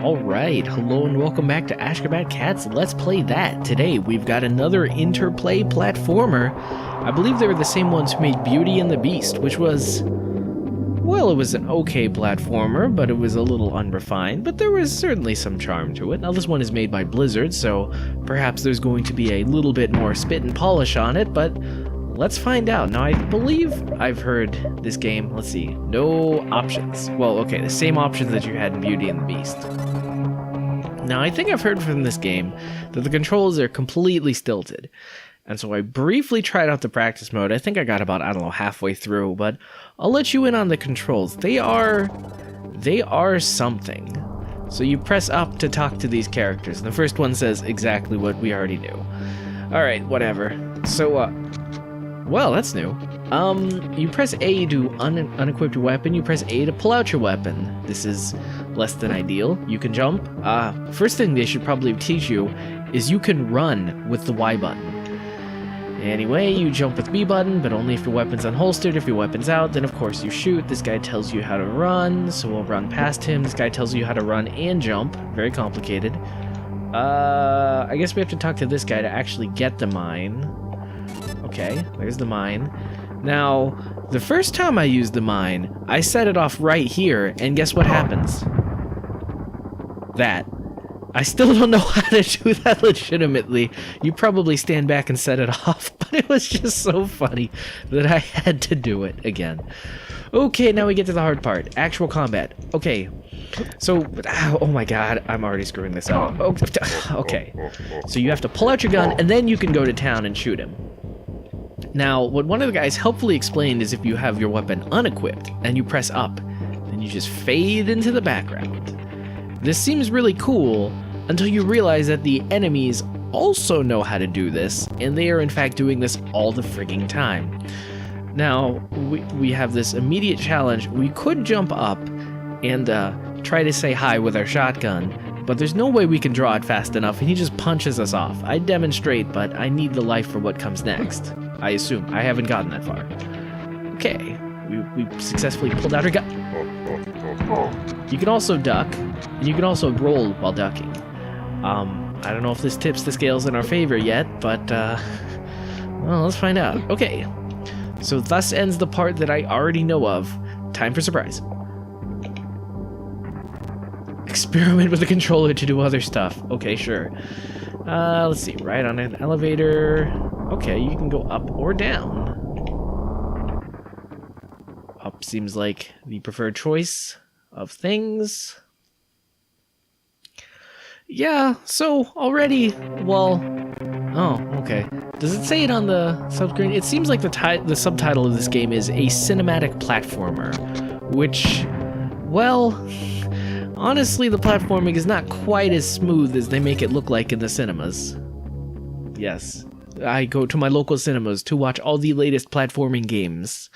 Alright, hello and welcome back to Ashgabat Cat's Let's Play That. Today we've got another interplay platformer. I believe they were the same ones who made Beauty and the Beast, which was... well, it was an okay platformer, but it was a little unrefined, but there was certainly some charm to it. Now this one is made by Blizzard, so perhaps there's going to be a little bit more spit and polish on it, but let's find out. Now I believe I've heard this game, let's see, no options. Well, okay, the same options that you had in Beauty and the Beast. Now I think I've heard from this game that the controls are completely stilted. And so I briefly tried out the practice mode. I think I got about, I don't know, halfway through, but I'll let you in on the controls. They are something. So you press up to talk to these characters, and the first one says exactly what we already knew. Alright, whatever. So, well, that's new. You press A to unequip your weapon, you press A to pull out your weapon. This is less than ideal. You can jump. First thing they should probably teach you is you can run with the Y button. Anyway, you jump with B button, but only if your weapon's unholstered. If your weapon's out, then of course you shoot. This guy tells you how to run, so we'll run past him. This guy tells you how to run and jump. Very complicated. I guess we have to talk to this guy to actually get the mine. Okay, there's the mine. Now, the first time I used the mine, I set it off right here, and guess what happens? That. I still don't know how to do that legitimately. You probably stand back and set it off, but it was just so funny that I had to do it again. Okay, now we get to the hard part. Actual combat. Okay, so, oh my god, I'm already screwing this up. Okay, so you have to pull out your gun, and then you can go to town and shoot him. Now, what one of the guys helpfully explained is if you have your weapon unequipped, and you press up, then you just fade into the background. This seems really cool, until you realize that the enemies also know how to do this, and they are in fact doing this all the frigging time. Now, we have this immediate challenge. We could jump up and try to say hi with our shotgun, but there's no way we can draw it fast enough, and he just punches us off. I demonstrate, but I need the life for what comes next. I assume. I haven't gotten that far. Okay, we successfully pulled out our gun. You can also duck, and you can also roll while ducking. I don't know if this tips the scales in our favor yet, but, well, let's find out. Okay, so thus ends the part that I already know of. Time for surprise. Experiment with the controller to do other stuff. Okay, sure. Let's see, right on an elevator. Okay, you can go up or down. Up seems like the preferred choice of things. Yeah, so already, well, oh, okay. Does it say it on the subscreen? It seems like the subtitle of this game is a cinematic platformer, which, well, honestly, the platforming is not quite as smooth as they make it look like in the cinemas. Yes, I go to my local cinemas to watch all the latest platforming games.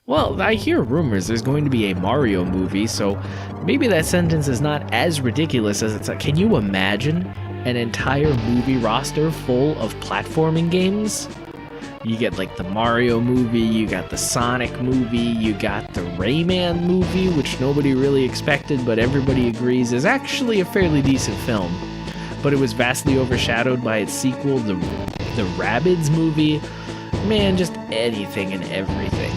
Well, I hear rumors there's going to be a Mario movie, so maybe that sentence is not as ridiculous as it's like. Can you imagine an entire movie roster full of platforming games? You get like the Mario movie, you got the Sonic movie, you got the Rayman movie, which nobody really expected, but everybody agrees is actually a fairly decent film. But it was vastly overshadowed by its sequel, the Rabbids movie. Man, just anything and everything.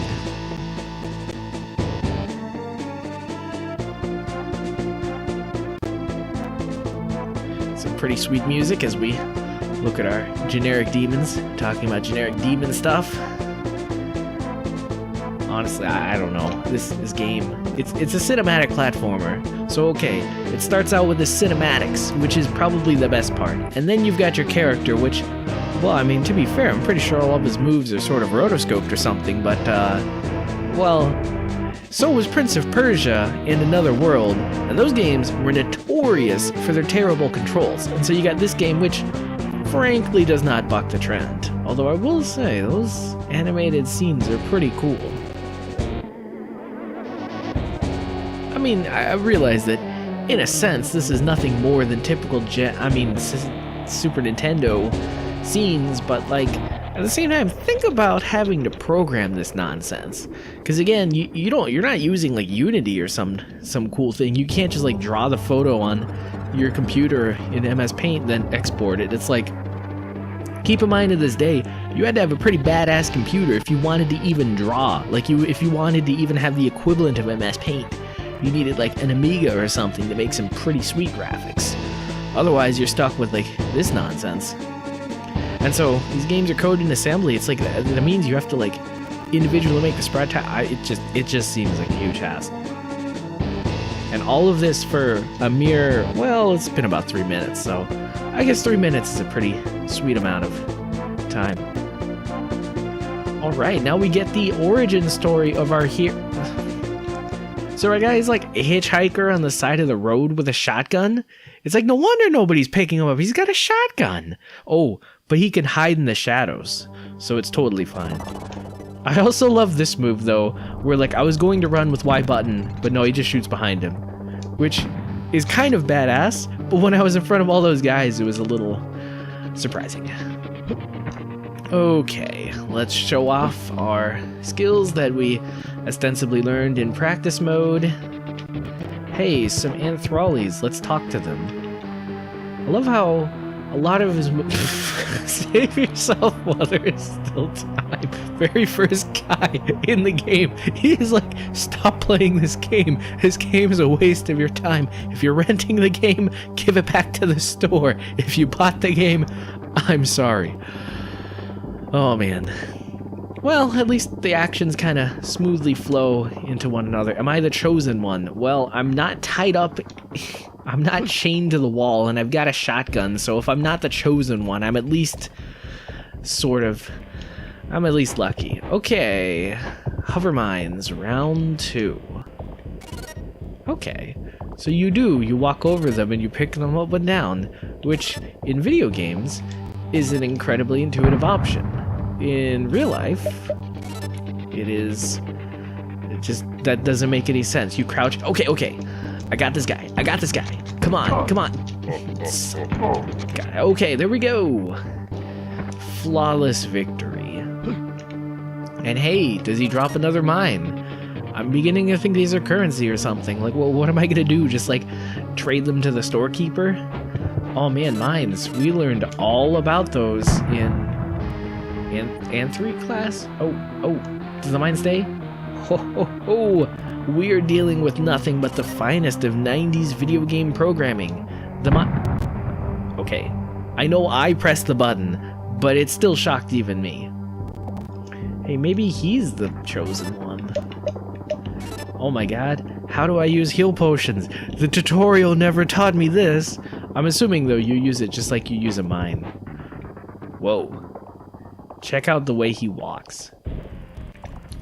Some pretty sweet music as we look at our generic demons, talking about generic demon stuff. Honestly, I don't know. This game, it's a cinematic platformer. So okay, it starts out with the cinematics, which is probably the best part. And then you've got your character, which, well, I mean, to be fair, I'm pretty sure all of his moves are sort of rotoscoped or something, but, well, so was Prince of Persia and Another World, and those games were notorious for their terrible controls. And so you got this game, which frankly does not buck the trend. Although I will say, those animated scenes are pretty cool. I mean, I realize that, in a sense, this is nothing more than typical Super Nintendo scenes, but, like, At the same time, think about having to program this nonsense. Because again, you're not using like Unity or some cool thing. You can't just like draw the photo on your computer in MS Paint then export it. It's like, keep in mind to this day, you had to have a pretty badass computer if you wanted to even draw. Like if you wanted to even have the equivalent of MS Paint, you needed like an Amiga or something to make some pretty sweet graphics. Otherwise, you're stuck with like this nonsense. And so these games are coded in assembly. It's like that means you have to like individually make the sprite type. It just seems like a huge hassle. And all of this for a mere, well, it's been about 3 minutes, so I guess 3 minutes is a pretty sweet amount of time. All right, now we get the origin story of our hero. So our guy is like a hitchhiker on the side of the road with a shotgun. It's like, no wonder nobody's picking him up. He's got a shotgun. Oh, but he can hide in the shadows, so it's totally fine. I also love this move, though, where like I was going to run with Y button, but no, he just shoots behind him, which is kind of badass, but when I was in front of all those guys, it was a little surprising. Okay, let's show off our skills that we ostensibly learned in practice mode. Hey, some Anthrolis, let's talk to them. I love how a lot of his save yourself while there is still time. Very first guy in the game, he's like, stop playing this game. This game is a waste of your time. If you're renting the game, give it back to the store. If you bought the game, I'm sorry. Oh man. Well, at least the actions kind of smoothly flow into one another. Am I the chosen one? Well, I'm not tied up. I'm not chained to the wall, and I've got a shotgun, so if I'm not the chosen one, I'm at least I'm at least lucky. Okay, hover mines, round 2. Okay, so you walk over them and you pick them up and down, which in video games is an incredibly intuitive option. In real life, that doesn't make any sense. You crouch, okay. I got this guy. Come on. Okay, there we go. Flawless victory. And hey, does he drop another mine? I'm beginning to think these are currency or something. Like, well, what am I gonna do? Just like trade them to the storekeeper? Oh man, mines. We learned all about those in Anthry class. Oh, does the mine stay? Ho. We're dealing with nothing but the finest of 90s video game programming. Okay, I know I pressed the button, but it still shocked even me. Hey, maybe he's the chosen one. Oh my god, how do I use heal potions? The tutorial never taught me this. I'm assuming, though, you use it just like you use a mine. Whoa. Check out the way he walks.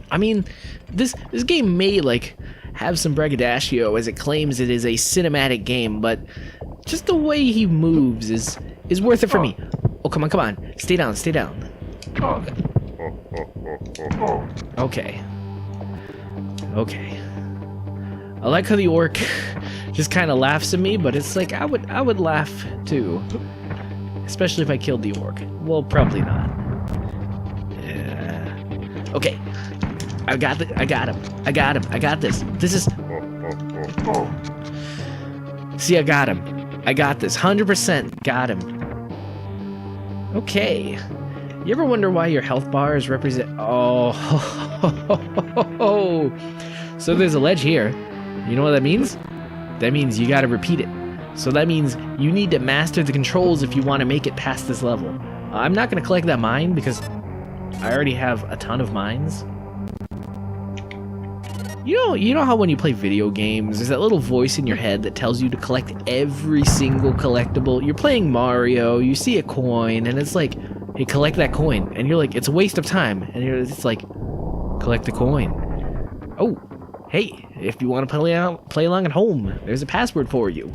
I mean, this game may, like, have some braggadocio as it claims it is a cinematic game, but just the way he moves is worth it for me. Oh, come on. Stay down. Okay. I like how the orc just kind of laughs at me, but it's like, I would laugh, too. Especially if I killed the orc. Well, probably not. Yeah. Okay. I got him. I got this. This is... See, I got him. I got this. 100% got him. Okay. You ever wonder why your health bars represent... Oh. So there's a ledge here. You know what that means? That means you gotta repeat it. So that means you need to master the controls if you want to make it past this level. I'm not gonna collect that mine because I already have a ton of mines. You know how when you play video games, there's that little voice in your head that tells you to collect every single collectible. You're playing Mario, you see a coin, and it's like, hey, collect that coin. And you're like, it's a waste of time. And it's like, collect the coin. Oh, hey, if you want to play along at home, there's a password for you.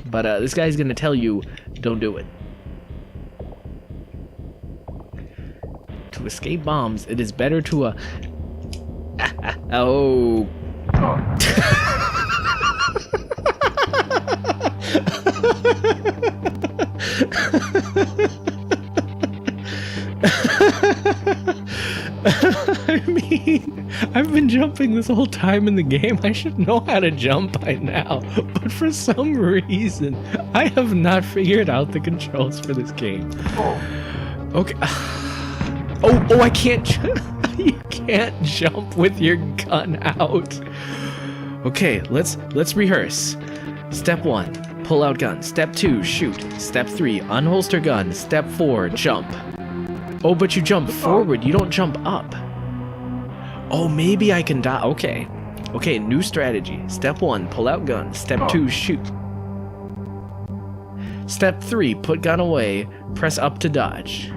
But this guy's going to tell you, don't do it. To escape bombs, it is better to... Oh. mean, I've been jumping this whole time in the game. I should know how to jump by now. But for some reason, I have not figured out the controls for this game. Okay. Oh, I can't. You can't jump with your gun out. Okay, let's rehearse. Step 1, pull out gun. Step 2, shoot. Step 3, unholster gun. Step 4, jump. Oh, but you jump forward, you don't jump up. Oh, maybe I can die. Okay. Okay, new strategy. Step 1, pull out gun. Step 2, shoot. Step 3, put gun away. Press up to dodge.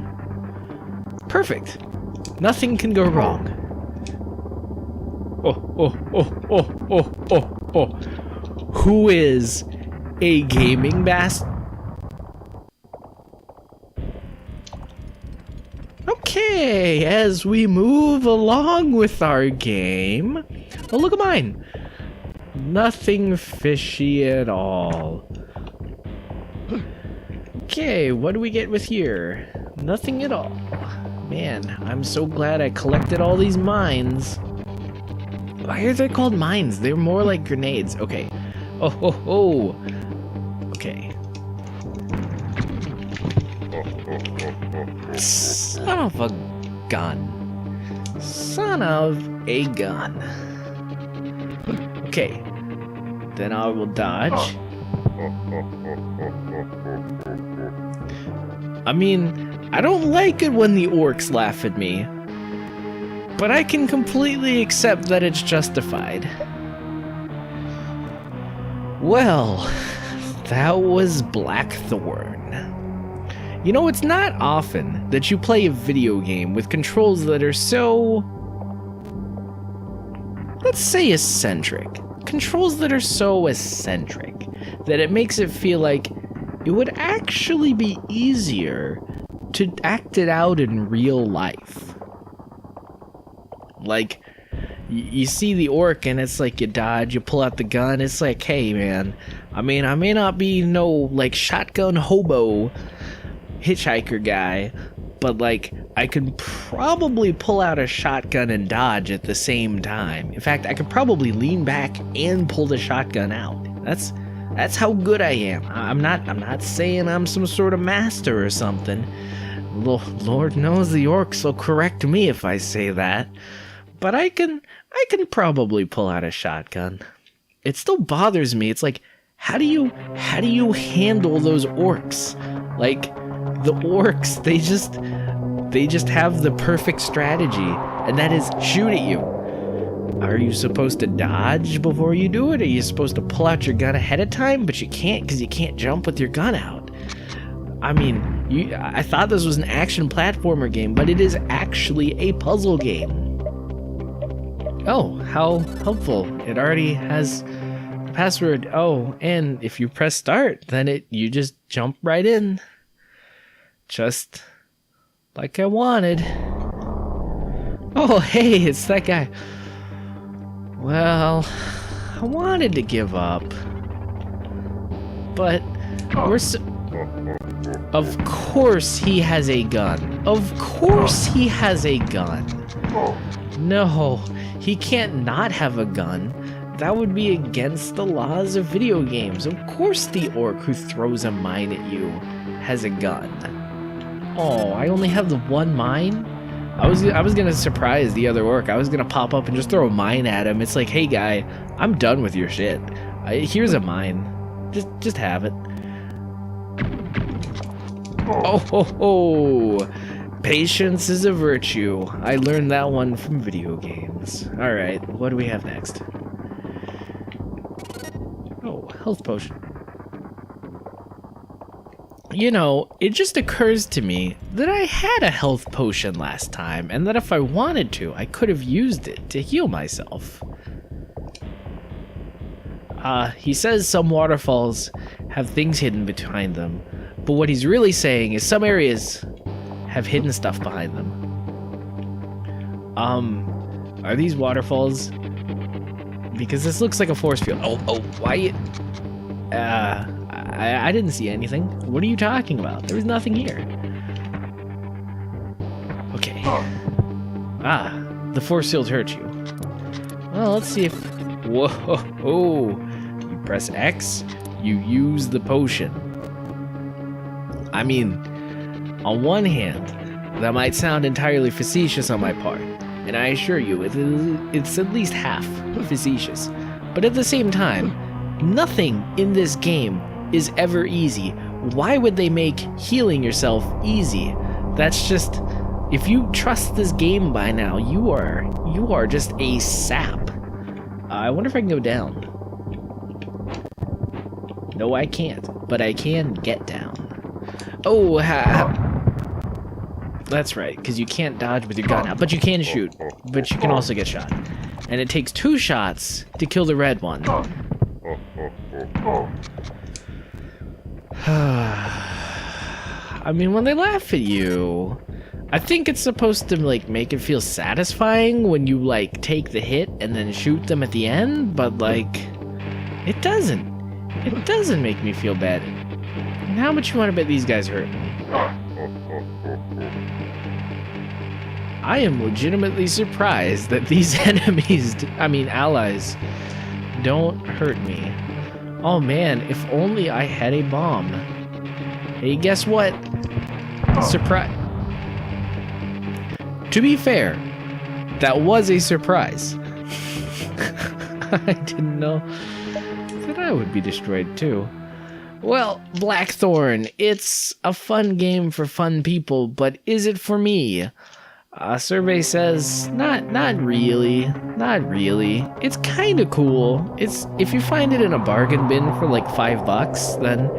Perfect. Nothing can go wrong. Oh. Who is a gaming bastard? Okay, as we move along with our game. Oh, look at mine. Nothing fishy at all. Okay, what do we get with here? Nothing at all. Man, I'm so glad I collected all these mines. Why are they called mines? They're more like grenades. Okay. Oh. Okay. Son of a gun. Son of a gun. Okay. Then I will dodge. I mean, I don't like it when the orcs laugh at me, but I can completely accept that it's justified. Well, that was Blackthorne. You know, it's not often that you play a video game with controls that are so, let's say, eccentric. Controls that are so eccentric that it makes it feel like it would actually be easier to act it out in real life. Like, you see the orc and it's like you dodge, you pull out the gun, it's like, hey man, I mean, I may not be no, like, shotgun hobo hitchhiker guy, but like, I can probably pull out a shotgun and dodge at the same time. In fact, I could probably lean back and pull the shotgun out. That's how good I am. I'm not saying I'm some sort of master or something. Lord knows the orcs will correct me if I say that. But I can probably pull out a shotgun. It still bothers me. It's like, how do you handle those orcs? Like, the orcs, they just have the perfect strategy, and that is shoot at you. Are you supposed to dodge before you do it? Are you supposed to pull out your gun ahead of time? But you can't, because you can't jump with your gun out. I mean, I thought this was an action platformer game, but it is actually a puzzle game. Oh, how helpful. It already has the password. Oh, and if you press start, then you just jump right in. Just like I wanted. Oh, hey, it's that guy. Well, I wanted to give up, but of course he has a gun. Of course he has a gun. No, he can't not have a gun. That would be against the laws of video games. Of course the orc who throws a mine at you has a gun. Oh, I only have the one mine? I was gonna surprise the other orc. I was gonna pop up and just throw a mine at him. It's like, hey guy, I'm done with your shit. Here's a mine. Just have it. Oh. Patience is a virtue. I learned that one from video games. Alright, what do we have next? Oh, health potion. You know, it just occurs to me that I had a health potion last time, and that if I wanted to, I could have used it to heal myself. He says some waterfalls have things hidden behind them, but what he's really saying is some areas have hidden stuff behind them. Are these waterfalls? Because this looks like a force field. Oh, why? I didn't see anything. What are you talking about? There was nothing here. Okay. The force field hurt you. Well, let's see if... Whoa! You press X, you use the potion. I mean, on one hand, that might sound entirely facetious on my part, and I assure you, it's at least half facetious. But at the same time, nothing in this game is ever easy. Why would they make healing yourself easy? That's just... If you trust this game by now, you are just a sap. I wonder if I can go down. No, I can't, but I can get down. Oh, that's right, because you can't dodge with your gun out, but you can shoot, but you can also get shot. And it takes 2 shots to kill the red one. I mean, when they laugh at you, I think it's supposed to, like, make it feel satisfying when you, like, take the hit and then shoot them at the end, but, like, it doesn't. It doesn't make me feel bad. And how much you want to bet these guys hurt me? I am legitimately surprised that these allies, don't hurt me. Oh man, if only I had a bomb. Hey, guess what? Surprise. To be fair, that was a surprise. I didn't know that I would be destroyed too. Well, Blackthorne, it's a fun game for fun people, but is it for me? A survey says, not really. It's kind of cool. If you find it in a bargain bin for like $5, then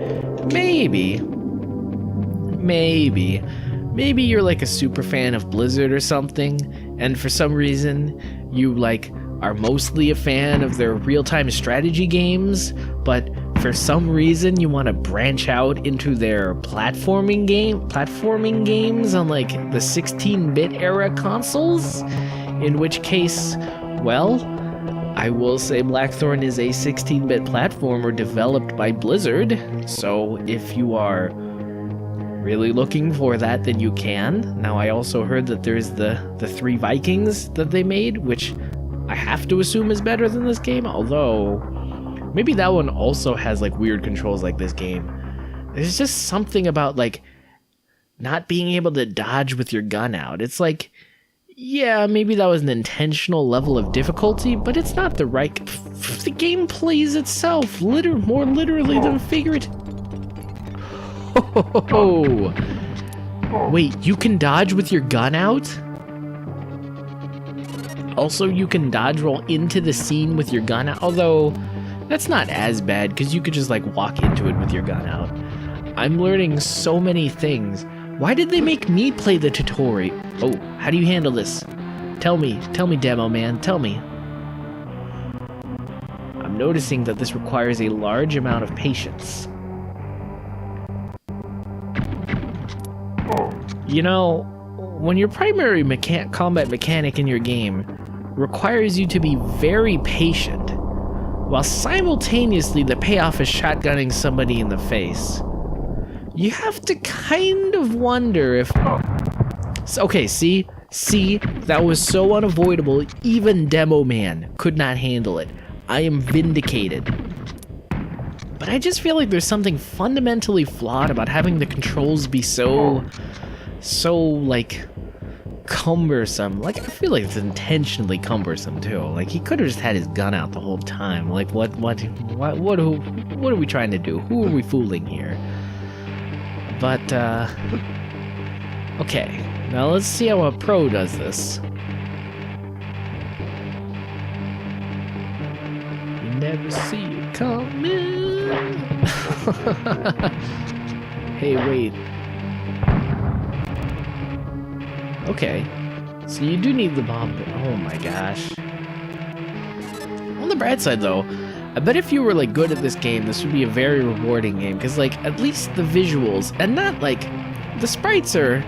maybe you're like a super fan of Blizzard or something, and for some reason you like are mostly a fan of their real-time strategy games, but for some reason you want to branch out into their platforming games on like the 16-bit era consoles, in which case, well, I will say Blackthorne is a 16-bit platformer developed by Blizzard, so if you are really looking for that, then you can. Now, I also heard that there's the 3 Vikings that they made, which I have to assume is better than this game, although maybe that one also has like weird controls like this game. There's just something about like not being able to dodge with your gun out. It's like, yeah, maybe that was an intentional level of difficulty, but it's not the right... The game plays itself more literally than figurative. Oh, wait, you can dodge with your gun out? Also, you can dodge roll into the scene with your gun out, although that's not as bad because you could just like walk into it with your gun out. I'm learning so many things. Why did they make me play the tutorial? Oh, how do you handle this? Tell me, demo man, tell me. I'm noticing that this requires a large amount of patience. You know, when your primary combat mechanic in your game requires you to be very patient, while simultaneously the payoff is shotgunning somebody in the face, you have to kind of wonder if... Okay, see, that was so unavoidable, even Demo Man could not handle it. I am vindicated. But I just feel like there's something fundamentally flawed about having the controls be so like cumbersome. Like, I feel like it's intentionally cumbersome too. Like, he could have just had his gun out the whole time. Like, what are we trying to do? Who are we fooling here? But okay, now let's see how a pro does this. You never see it coming. Hey, wait. Okay, so you do need the bomb. Oh my gosh. On the bright side though, I bet if you were like good at this game, this would be a very rewarding game, because like at least the visuals, and not like the sprites are,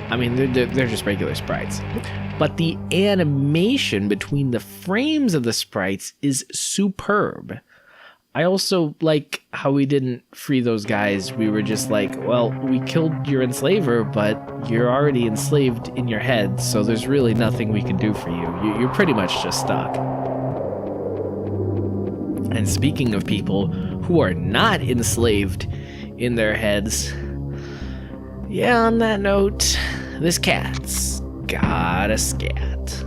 I mean they're just regular sprites, but the animation between the frames of the sprites is superb. I also like how we didn't free those guys. We were just like, well, we killed your enslaver, but you're already enslaved in your head, so there's really nothing we can do for you. You're pretty much just stuck. And speaking of people who are not enslaved in their heads, yeah, on that note, this cat's got a scat.